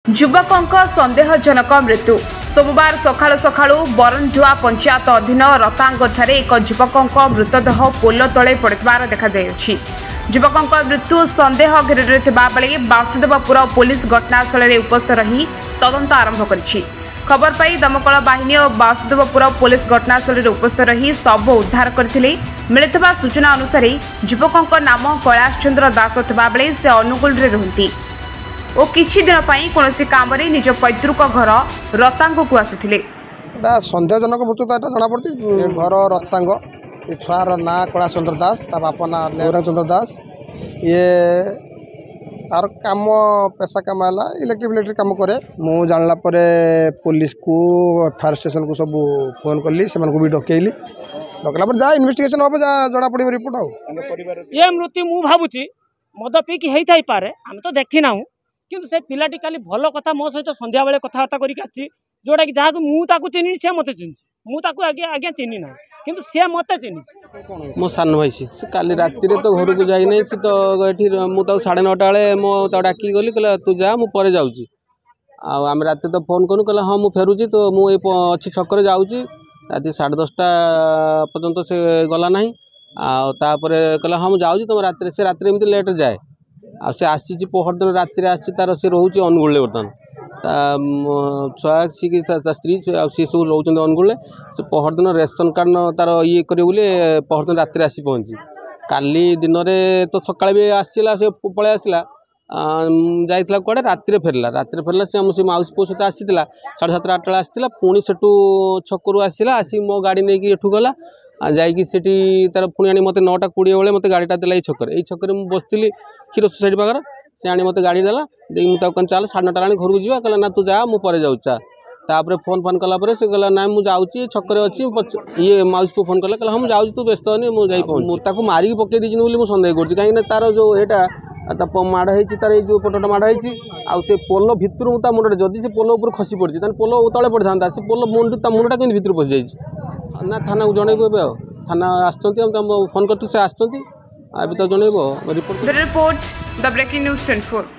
युवक सन्देहजनक मृत्यु सोमवार सकाळु सकाळु बरंजुआ पंचायत अधीन रतांगठारे एक युवक मृतदेह पोल तले पड़िथिबार देखाଯାଇଛି। युवक मृत्यु सन्देह घेरे बेले वासुदेवपुर पुलिस घटनास्थल में उपस्थित रही तदंत आरंभ करिछि। खबर पाई दमकल बाहिनी और वासुदेवपुर पुलिस घटनास्थल में उपस्थित रही शव उद्धार करथिले। मिलिथिबा सूचना अनुसार युवक नाम कैलाश चंद्र दास थिबा बेले से अनुगुल रे रहंती और किछि दिन पई कोनोसी काम रे निज पैतृक घर रतांग को आसीथिले। सन्देहजनक मृत्यु तो जना पड़ती घर रतांग छुआर ना कैलाश चंद्र दास ता बापा ना लेवरा चंद्र दास ये तार काम पेशा काम है इलेक्ट्रिक काम करे। मु जानला परे पुलिस को फायर स्टेशन को सब फोन कली से भी डकैली डकला पर जा इन्वेस्टिगेशन हम जना पड़े रिपोर्ट ये मृत्यु मु भावुची मद पीकी होई थाई पारे हम तो देखी ना किंतु से पिलाटी काली भल कथा मो सहित संध्या बेले कथबार्ता करिक आछि जोटा कि जहाँ मु ताकू चिन्ह से मत चिन्ह मु ताकू आगे आगे चिन्ह ना किंतु से मत चिन्ह मो सान भाई से काली राति तो घर को जाई नहीं से तो ये मुझे 9:30 बेले मो डाकी गली कहला तू जा मु पर जाऊँगी आम रात तो फोन करूँ कहला हाँ मुझे फेरुची तो मुझे अच्छी छक जाऊँगी राति 10:30 पर्यंत से गला ना आपर कहला हाँ मुझे जाऊँगी तुम रात से रात एमती लेट जाए आ से आसी पहर दिन राति आसी तार से रोच अनुगुल बर्तमान छुआ सी स्त्री सी सब रोच अनुगुल से पहर दिन रेशन कार्ड तार ये करे पहर दिन राति आसी पहुँची काली दिन में तो सकाଳେ भी आसला से पलि आसला जाइला कड़े राति फेरला से आम से माउसी पुओ सहित आसीला 7:30 8 आसला पुणी से छकरू आसला आसी मो गाड़ी नहीं कि एठू गला जाइकी सेठी तार पुणी आनी मत 9:20 बेले मत गाड़ीटा देला ये छकरे मुझे बसती क्षीर सोसाइटी पाखर से आनी मत गाड़ी देला मुझे चल 9:30 घर को जा कहला ना तू जा मु पर जाऊँ तापर फोन फोन कलापर से कहला ना मुझे जाऊँगी छकरे अच्छी ये माउस को फोन कला कहला हम जाऊँ तू व्यस्त नहीं मुझे पहुँच मारिक पकई देती बोली मुझे सन्देह कर कहीं तार जो यहाँ माड़ है तार जो पटटा माड़ है आउ पोल भितर मुंडे जदि से पोल ऊपर खसी पड़ी पोल तले पड़ था से पोल मुंडा कमी भितर पशि जाइए ना थाना को जनइबू ए थाना आसुँच फोन कर से आसुँच तो जनइब रिपोर्ट द ब्रेकिंग न्यूज 24।